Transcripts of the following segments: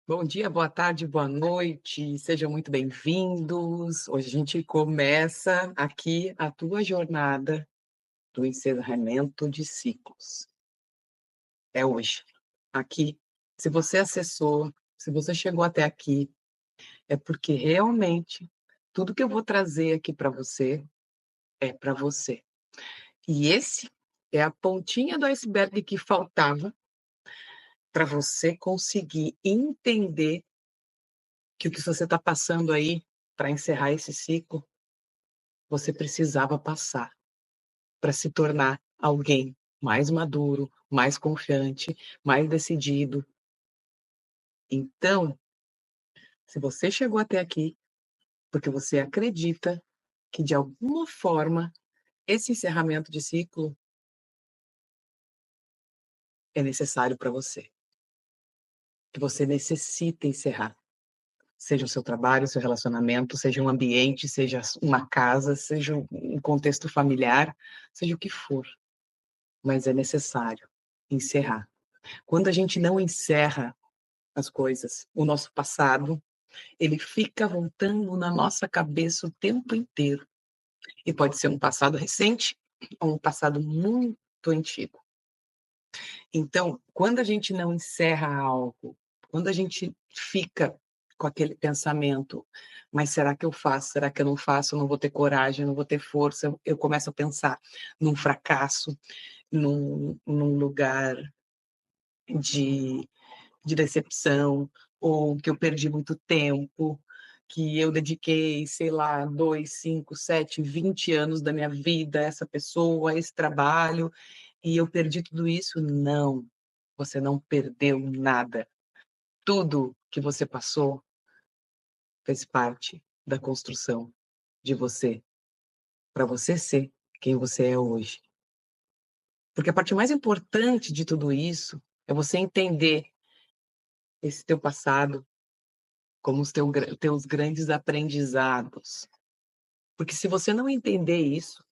Bom dia, boa tarde, boa noite, sejam muito bem-vindos. Hoje a gente começa aqui a tua jornada do encerramento de ciclos. É hoje, aqui. Se você acessou, se você chegou até aqui, é porque realmente tudo que eu vou trazer aqui para você é para você. E esse é a pontinha do iceberg que faltava para você conseguir entender que o que você está passando aí para encerrar esse ciclo você precisava passar para se tornar alguém mais maduro, mais confiante, mais decidido. Então, se você chegou até aqui, porque você acredita que de alguma forma esse encerramento de ciclo é necessário para você, que você necessita encerrar. Seja o seu trabalho, seu relacionamento, seja um ambiente, seja uma casa, seja um contexto familiar, seja o que for, mas é necessário encerrar. Quando a gente não encerra as coisas, o nosso passado, ele fica voltando na nossa cabeça o tempo inteiro. E pode ser um passado recente ou um passado muito antigo. Então, quando a gente não encerra algo, quando a gente fica com aquele pensamento, mas será que eu faço? Será que eu não faço? Eu não vou ter coragem, eu não vou ter força. Eu começo a pensar num fracasso, num lugar de decepção, ou que eu perdi muito tempo, que eu dediquei, sei lá, 2, 5, 7, 20 anos da minha vida a essa pessoa, a esse trabalho, e eu perdi tudo isso. Não, você não perdeu nada. Tudo que você passou fez parte da construção de você, para você ser quem você é hoje. Porque a parte mais importante de tudo isso é você entender esse teu passado como os teus grandes aprendizados. Porque se você não entender isso,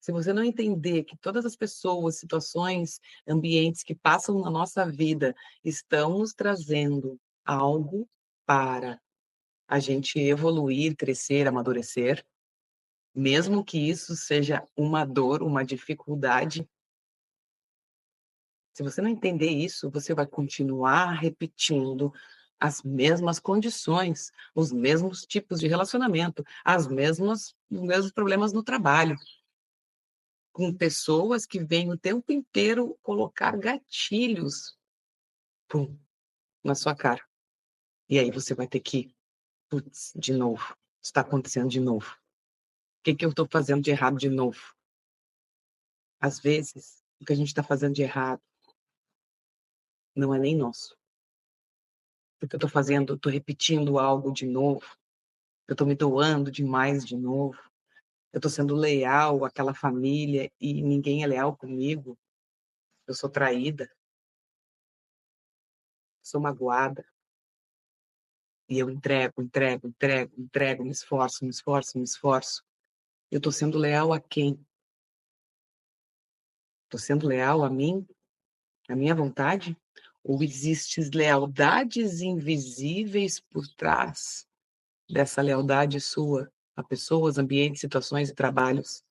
se você não entender que todas as pessoas, situações, ambientes que passam na nossa vida estão nos trazendo algo para a gente evoluir, crescer, amadurecer, mesmo que isso seja uma dor, uma dificuldade, se você não entender isso, você vai continuar repetindo as mesmas condições, os mesmos tipos de relacionamento, os mesmos problemas no trabalho, com pessoas que vêm o tempo inteiro colocar gatilhos, pum, na sua cara. E aí você vai ter que, putz, de novo, está acontecendo de novo. O que que eu estou fazendo de errado de novo? Às vezes, o que a gente está fazendo de errado não é nem nosso. Porque eu estou fazendo, estou repetindo algo de novo, eu estou me doando demais de novo, eu estou sendo leal àquela família e ninguém é leal comigo, eu sou traída, sou magoada, e eu entrego, entrego, entrego, entrego, me esforço, me esforço, me esforço. Eu estou sendo leal a quem? Estou sendo leal a mim, à minha vontade? Ou existem lealdades invisíveis por trás dessa lealdade sua a pessoas, ambientes, situações e trabalhos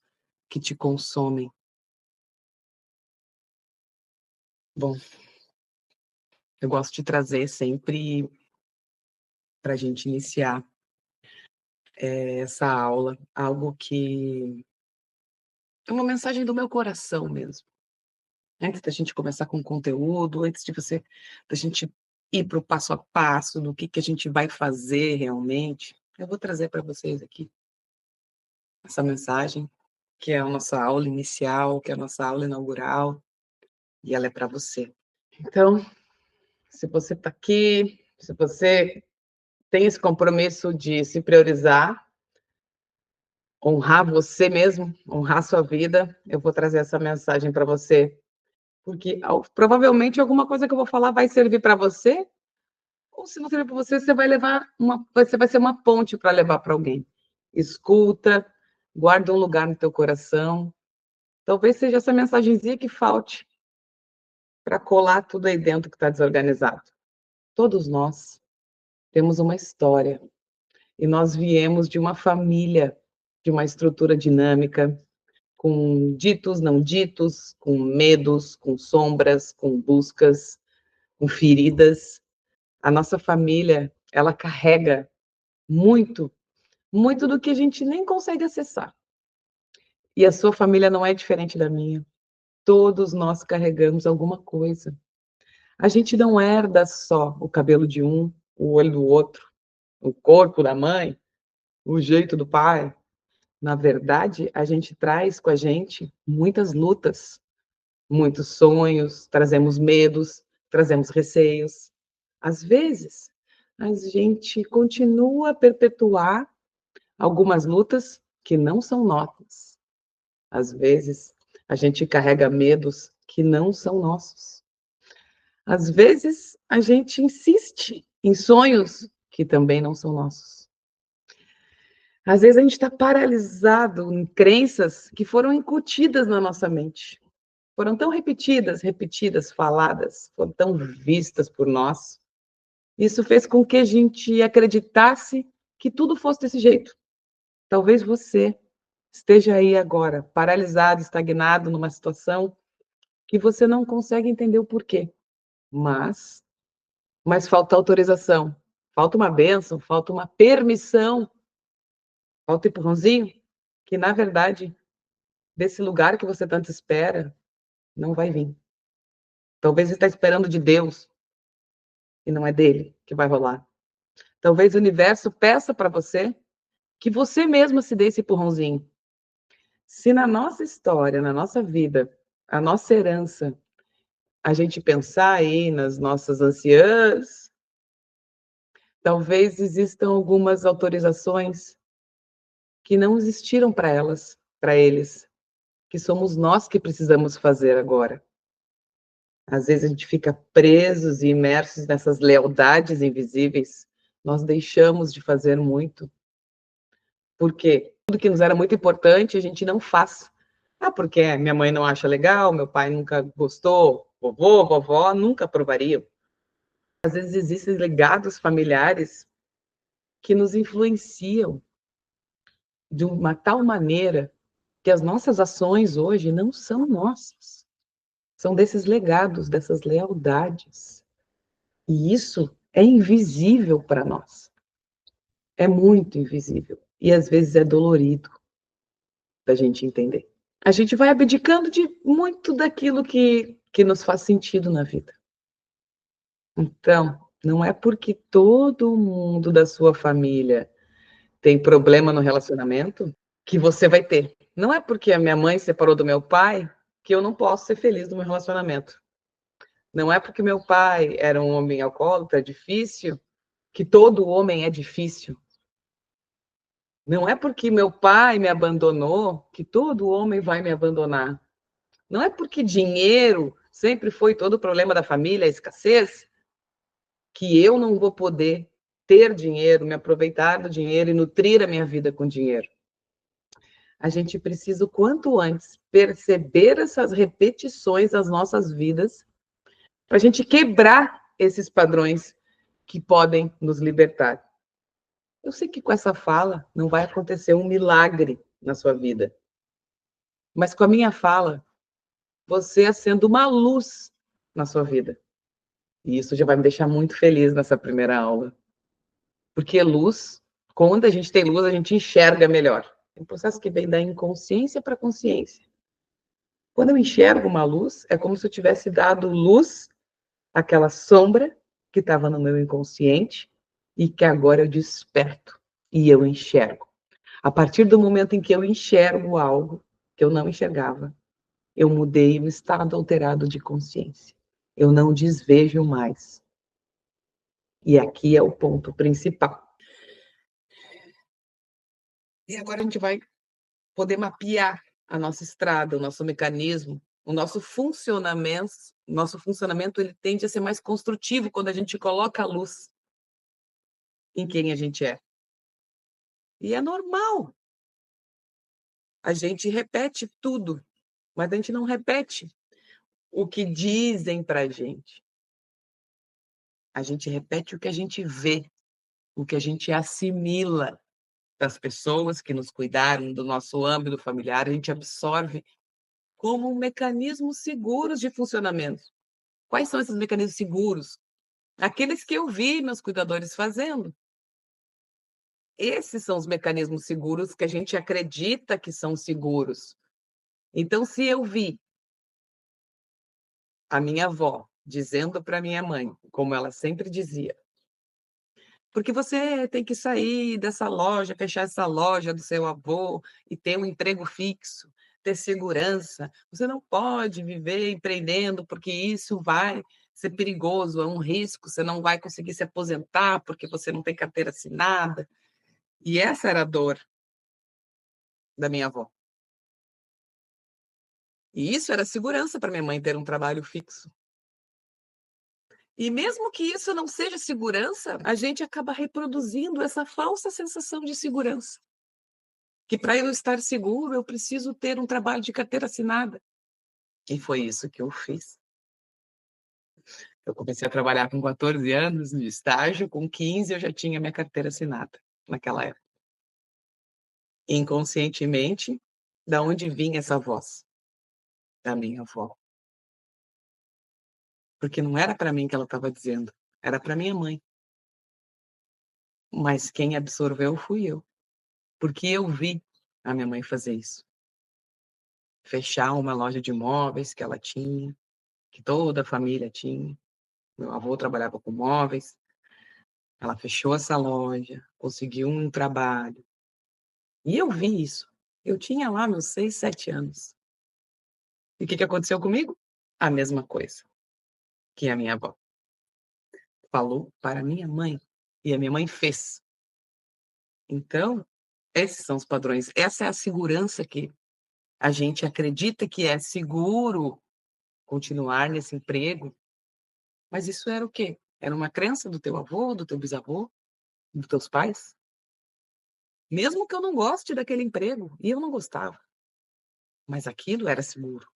que te consomem? Bom, eu gosto de trazer sempre para a gente iniciar, essa aula, algo que é uma mensagem do meu coração mesmo. Antes da gente começar com o conteúdo, antes de você da gente ir para o passo a passo do que a gente vai fazer realmente, eu vou trazer para vocês aqui essa mensagem, que é a nossa aula inicial, que é a nossa aula inaugural, e ela é para você. Então, se você está aqui, se você tem esse compromisso de se priorizar, honrar você mesmo, honrar sua vida, eu vou trazer essa mensagem para você, porque provavelmente alguma coisa que eu vou falar vai servir para você, ou se não servir para você, você vai ser uma ponte para levar para alguém. Escuta, guarda um lugar no teu coração. Talvez seja essa mensagenzinha que falte para colar tudo aí dentro que está desorganizado. Todos nós. temos uma história, e nós viemos de uma família, de uma estrutura dinâmica, com ditos, não ditos, com medos, com sombras, com buscas, com feridas. A nossa família, ela carrega muito, muito do que a gente nem consegue acessar. E a sua família não é diferente da minha. Todos nós carregamos alguma coisa. A gente não herda só o cabelo de um, o olho do outro, o corpo da mãe, o jeito do pai. Na verdade, a gente traz com a gente muitas lutas, muitos sonhos, trazemos medos, trazemos receios. Às vezes, a gente continua a perpetuar algumas lutas que não são nossas. Às vezes, a gente carrega medos que não são nossos. Às vezes, a gente insiste em sonhos que também não são nossos. Às vezes, a gente está paralisado em crenças que foram incutidas na nossa mente. Foram tão repetidas, repetidas, faladas, foram tão vistas por nós. Isso fez com que a gente acreditasse que tudo fosse desse jeito. Talvez você esteja aí agora, paralisado, estagnado numa situação que você não consegue entender o porquê. Mas falta autorização, falta uma bênção, falta uma permissão, falta um empurrãozinho, que na verdade, desse lugar que você tanto espera, não vai vir. Talvez você está esperando de Deus, e não é dele que vai rolar. Talvez o universo peça para você que você mesma se dê esse empurrãozinho. Se na nossa história, na nossa vida, a nossa herança, a gente pensar aí nas nossas anciãs, talvez existam algumas autorizações que não existiram para elas, para eles, que somos nós que precisamos fazer agora. Às vezes a gente fica presos e imersos nessas lealdades invisíveis, nós deixamos de fazer muito, porque tudo que nos era muito importante a gente não faz. Ah, porque minha mãe não acha legal, meu pai nunca gostou, vovô, vovó nunca aprovariam. Às vezes existem legados familiares que nos influenciam de uma tal maneira que as nossas ações hoje não são nossas. São desses legados, dessas lealdades. E isso é invisível para nós. É muito invisível. E às vezes é dolorido da gente entender. A gente vai abdicando de muito daquilo que nos faz sentido na vida. Então, não é porque todo mundo da sua família tem problema no relacionamento que você vai ter. Não é porque a minha mãe separou do meu pai que eu não posso ser feliz no meu relacionamento. Não é porque meu pai era um homem alcoólatra, difícil, que todo homem é difícil. Não é porque meu pai me abandonou que todo homem vai me abandonar. Não é porque dinheiro sempre foi todo o problema da família, a escassez, que eu não vou poder ter dinheiro, me aproveitar do dinheiro e nutrir a minha vida com dinheiro. A gente precisa, o quanto antes, perceber essas repetições das nossas vidas, para a gente quebrar esses padrões que podem nos libertar. Eu sei que com essa fala não vai acontecer um milagre na sua vida, mas com a minha fala, você acende uma luz na sua vida. E isso já vai me deixar muito feliz nessa primeira aula. Porque luz, quando a gente tem luz, a gente enxerga melhor. É um processo que vem da inconsciência para a consciência. Quando eu enxergo uma luz, é como se eu tivesse dado luz àquela sombra que estava no meu inconsciente e que agora eu desperto e eu enxergo. A partir do momento em que eu enxergo algo que eu não enxergava, eu mudei o estado alterado de consciência. Eu não desvejo mais. E aqui é o ponto principal. E agora a gente vai poder mapear a nossa estrada, o nosso mecanismo, o nosso funcionamento. Nosso funcionamento ele tende a ser mais construtivo quando a gente coloca a luz em quem a gente é. E é normal. A gente repete tudo, mas a gente não repete o que dizem para a gente. A gente repete o que a gente vê. o que a gente assimila das pessoas que nos cuidaram, do nosso âmbito familiar, a gente absorve como mecanismos seguros de funcionamento. Quais são esses mecanismos seguros? Aqueles que eu vi meus cuidadores fazendo. Esses são os mecanismos seguros que a gente acredita que são seguros. Então, se eu vi a minha avó dizendo para minha mãe, como ela sempre dizia: "Porque você tem que sair dessa loja, fechar essa loja do seu avô e ter um emprego fixo, ter segurança. Você não pode viver empreendendo, porque isso vai ser perigoso, é um risco, você não vai conseguir se aposentar, porque você não tem carteira assinada". E essa era a dor da minha avó. E isso era segurança para minha mãe ter um trabalho fixo. E mesmo que isso não seja segurança, a gente acaba reproduzindo essa falsa sensação de segurança. Que para eu estar seguro, eu preciso ter um trabalho de carteira assinada. E foi isso que eu fiz. Eu comecei a trabalhar com 14 anos de estágio, com 15 eu já tinha minha carteira assinada, naquela época. Inconscientemente, da onde vinha essa voz? Da minha avó. Porque não era para mim que ela estava dizendo, era para minha mãe. Mas quem absorveu fui eu, porque eu vi a minha mãe fazer isso. Fechar uma loja de móveis que ela tinha, que toda a família tinha. Meu avô trabalhava com móveis. Ela fechou essa loja, conseguiu um trabalho. E eu vi isso. Eu tinha lá meus 6, 7 anos. E o que que aconteceu comigo? A mesma coisa que a minha avó. Falou para a minha mãe, e a minha mãe fez. Então, esses são os padrões. Essa é a segurança que a gente acredita que é seguro continuar nesse emprego, mas isso era o quê? Era uma crença do teu avô, do teu bisavô, dos teus pais? Mesmo que eu não goste daquele emprego, e eu não gostava, mas aquilo era seguro.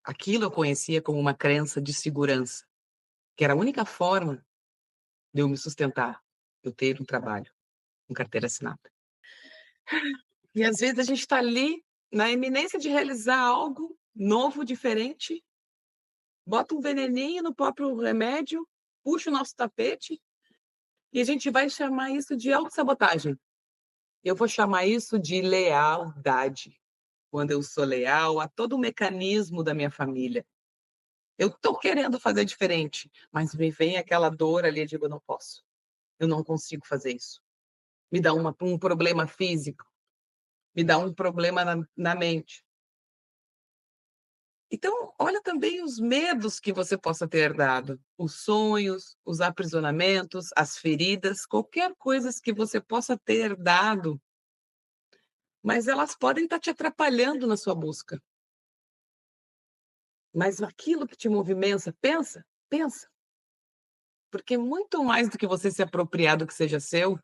Aquilo eu conhecia como uma crença de segurança, que era a única forma de eu me sustentar, eu ter um trabalho com carteira assinada. E às vezes a gente está ali, na iminência de realizar algo novo, diferente, bota um veneninho no próprio remédio, puxa o nosso tapete, e a gente vai chamar isso de autossabotagem. Eu vou chamar isso de lealdade, quando eu sou leal a todo o mecanismo da minha família. Eu estou querendo fazer diferente, mas me vem aquela dor ali, eu digo: "Eu não posso, eu não consigo fazer isso". Me dá um problema físico, me dá um problema na mente. Então, olha também os medos que você possa ter herdado, os sonhos, os aprisionamentos, as feridas, qualquer coisas que você possa ter herdado, mas elas podem estar te atrapalhando na sua busca. Mas aquilo que te movimenta, pensa, pensa, porque muito mais do que você se apropriar do que seja seu,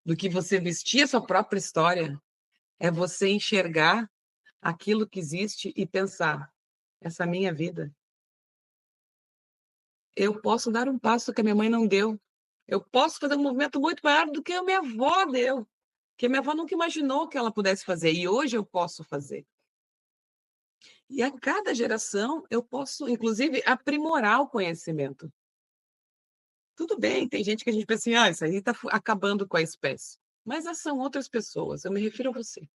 do que você vestir a sua própria história, é você enxergar aquilo que existe e pensar: "Essa é a minha vida. Eu posso dar um passo que a minha mãe não deu. Eu posso fazer um movimento muito maior do que a minha avó deu, que a minha avó nunca imaginou que ela pudesse fazer e hoje eu posso fazer". E a cada geração eu posso, inclusive, aprimorar o conhecimento. Tudo bem, tem gente que a gente pensa assim: "Ah, isso aí está acabando com a espécie", mas essas são outras pessoas, eu me refiro a você.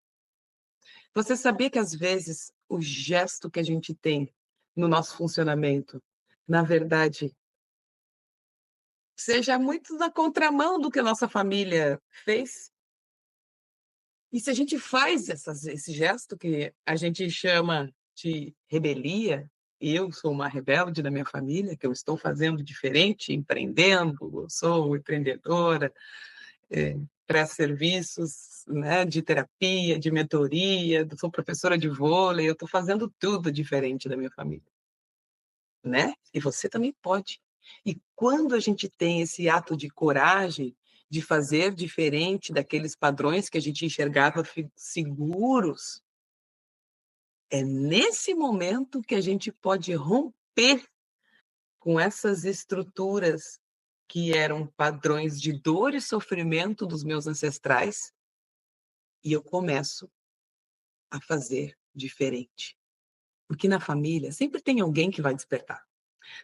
Você sabia que às vezes o gesto que a gente tem no nosso funcionamento, na verdade, seja muito na contramão do que a nossa família fez? E se a gente faz esse gesto que a gente chama de rebelia, e eu sou uma rebelde da minha família, que eu estou fazendo diferente, empreendendo, eu sou empreendedora, presto serviços, né, de terapia, de mentoria, sou professora de vôlei, eu estou fazendo tudo diferente da minha família, né, e você também pode. E quando a gente tem esse ato de coragem, de fazer diferente daqueles padrões que a gente enxergava seguros, é nesse momento que a gente pode romper com essas estruturas que eram padrões de dor e sofrimento dos meus ancestrais, e eu começo a fazer diferente. Porque na família sempre tem alguém que vai despertar.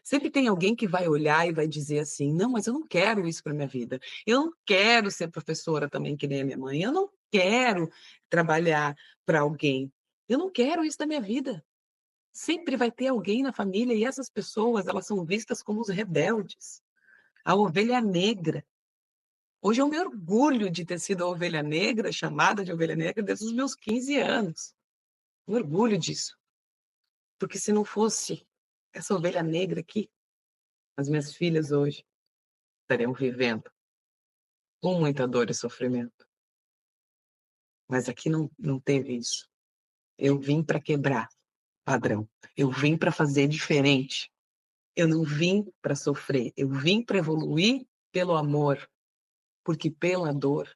Sempre tem alguém que vai olhar e vai dizer assim: "Não, mas eu não quero isso para minha vida. Eu não quero ser professora também que nem a minha mãe. Eu não quero trabalhar para alguém. Eu não quero isso da minha vida". Sempre vai ter alguém na família e essas pessoas, elas são vistas como os rebeldes, a ovelha negra. Hoje eu me orgulho de ter sido a ovelha negra, chamada de ovelha negra desde os meus 15 anos. Me orgulho disso, porque se não fosse essa ovelha negra aqui, as minhas filhas hoje estariam vivendo com muita dor e sofrimento. Mas aqui não teve isso. Eu vim para quebrar padrão. Eu vim para fazer diferente. Eu não vim para sofrer. Eu vim para evoluir pelo amor, porque pela dor,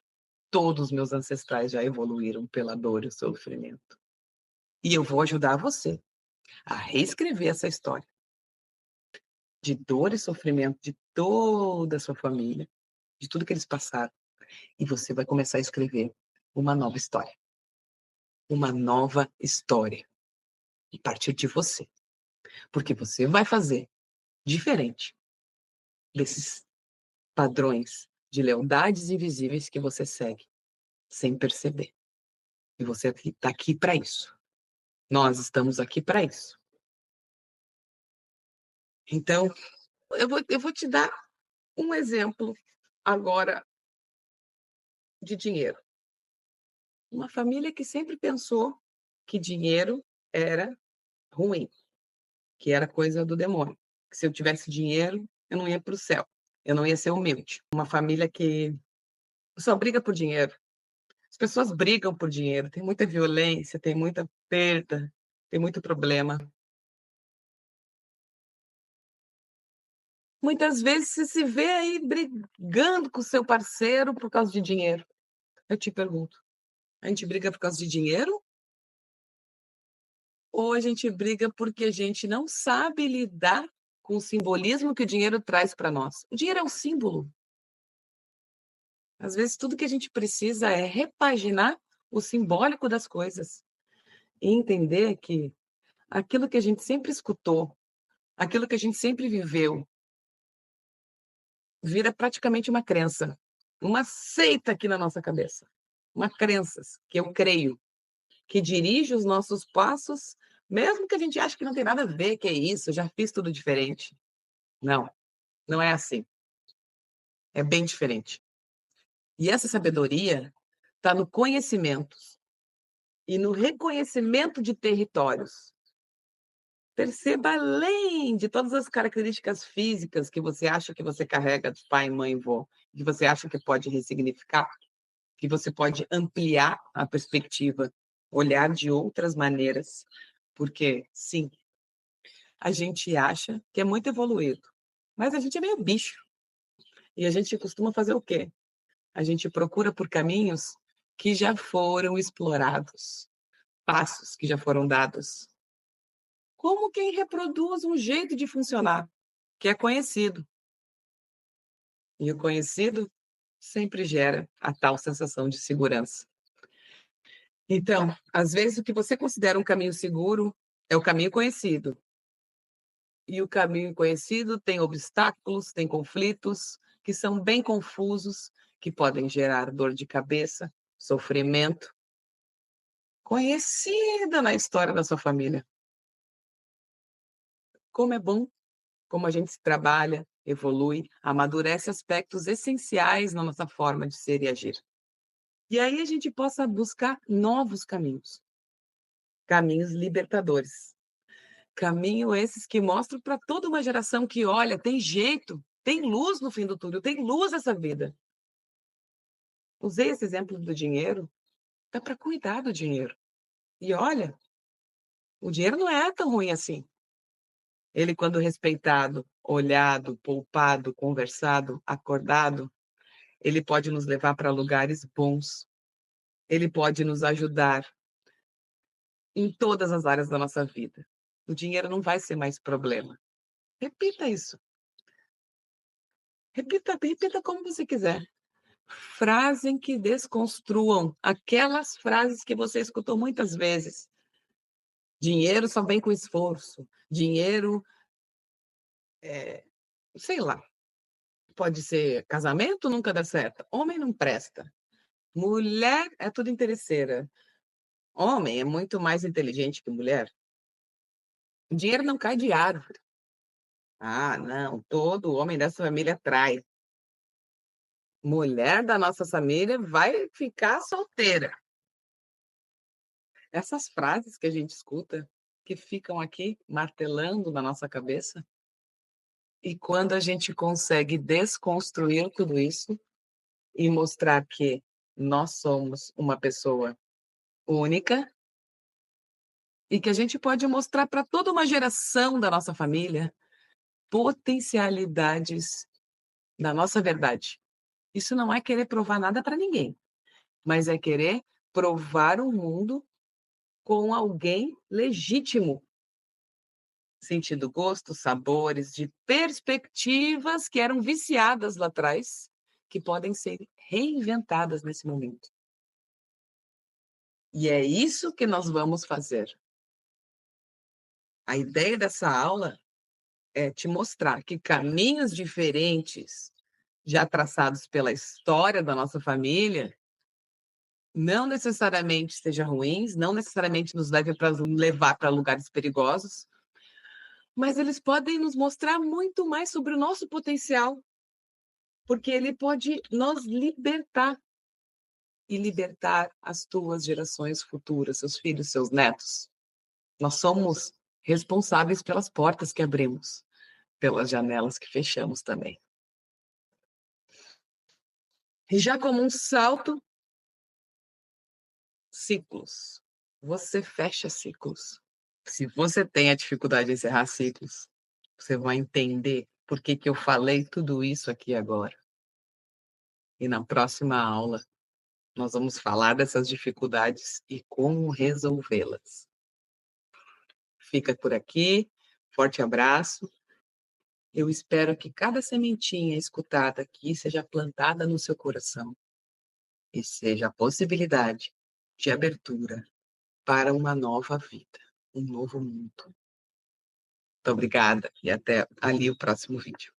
todos os meus ancestrais já evoluíram pela dor e o sofrimento. E eu vou ajudar você a reescrever essa história de dor e sofrimento de toda a sua família, de tudo que eles passaram. E você vai começar a escrever uma nova história. Uma nova história. A partir de você. Porque você vai fazer diferente desses padrões de lealdades invisíveis que você segue, sem perceber. E você está aqui para isso. Nós estamos aqui para isso. Então, eu vou te dar um exemplo agora de dinheiro. Uma família que sempre pensou que dinheiro era ruim, que era coisa do demônio. Que se eu tivesse dinheiro, eu não ia para o céu. Eu não ia ser humilde. Uma família que só briga por dinheiro. As pessoas brigam por dinheiro. Tem muita violência, tem muita perda, tem muito problema. Muitas vezes você se vê aí brigando com o seu parceiro por causa de dinheiro. Eu te pergunto, a gente briga por causa de dinheiro? Ou a gente briga porque a gente não sabe lidar com o simbolismo que o dinheiro traz para nós? O dinheiro é um símbolo. Às vezes, tudo que a gente precisa é repaginar o simbólico das coisas e entender que aquilo que a gente sempre escutou, aquilo que a gente sempre viveu, vira praticamente uma crença, uma seita aqui na nossa cabeça. Uma crença que eu creio, que dirige os nossos passos, mesmo que a gente ache que não tem nada a ver, que é isso, eu já fiz tudo diferente. Não, não é assim. É bem diferente. E essa sabedoria está no conhecimento e no reconhecimento de territórios. Perceba além de todas as características físicas que você acha que você carrega de pai, mãe, vô, que você acha que pode ressignificar, que você pode ampliar a perspectiva, olhar de outras maneiras, porque sim, a gente acha que é muito evoluído, mas a gente é meio bicho. E a gente costuma fazer o quê? A gente procura por caminhos que já foram explorados, passos que já foram dados. Como quem reproduz um jeito de funcionar, que é conhecido. E o conhecido sempre gera a tal sensação de segurança. Então, às vezes, o que você considera um caminho seguro é o caminho conhecido. E o caminho conhecido tem obstáculos, tem conflitos que são bem confusos, que podem gerar dor de cabeça, sofrimento, conhecida na história da sua família. Como é bom, como a gente se trabalha, evolui, amadurece aspectos essenciais na nossa forma de ser e agir. E aí a gente possa buscar novos caminhos, caminhos libertadores. Caminho esses que mostram para toda uma geração que, olha, tem jeito, tem luz no fim do túnel, tem luz nessa vida. Usei esse exemplo do dinheiro, dá para cuidar do dinheiro. E olha, o dinheiro não é tão ruim assim. Ele, quando respeitado, olhado, poupado, conversado, acordado, ele pode nos levar para lugares bons. Ele pode nos ajudar em todas as áreas da nossa vida. O dinheiro não vai ser mais problema. Repita isso. Repita como você quiser. Frase que desconstruam aquelas frases que você escutou muitas vezes. Dinheiro só vem com esforço, dinheiro, sei lá, pode ser casamento nunca dá certo, homem não presta, mulher é tudo interesseira, homem é muito mais inteligente que mulher, dinheiro não cai de árvore. Ah, não, todo homem dessa família trai. Mulher da nossa família vai ficar solteira. Essas frases que a gente escuta, que ficam aqui martelando na nossa cabeça, e quando a gente consegue desconstruir tudo isso e mostrar que nós somos uma pessoa única e que a gente pode mostrar para toda uma geração da nossa família potencialidades da nossa verdade. Isso não é querer provar nada para ninguém, mas é querer provar o mundo com alguém legítimo, sentindo gostos, sabores, de perspectivas que eram viciadas lá atrás, que podem ser reinventadas nesse momento. E é isso que nós vamos fazer. A ideia dessa aula é te mostrar que caminhos diferentes, já traçados pela história da nossa família, não necessariamente sejam ruins, não necessariamente nos levar para lugares perigosos, mas eles podem nos mostrar muito mais sobre o nosso potencial, porque ele pode nos libertar e libertar as tuas gerações futuras, seus filhos, seus netos. Nós somos responsáveis pelas portas que abrimos, pelas janelas que fechamos também. E já como um salto, ciclos. Você fecha ciclos. Se você tem a dificuldade de encerrar ciclos, você vai entender por que que eu falei tudo isso aqui agora. E na próxima aula, nós vamos falar dessas dificuldades e como resolvê-las. Fica por aqui, forte abraço. Eu espero que cada sementinha escutada aqui seja plantada no seu coração e seja a possibilidade de abertura para uma nova vida, um novo mundo. Muito obrigada e até ali o próximo vídeo.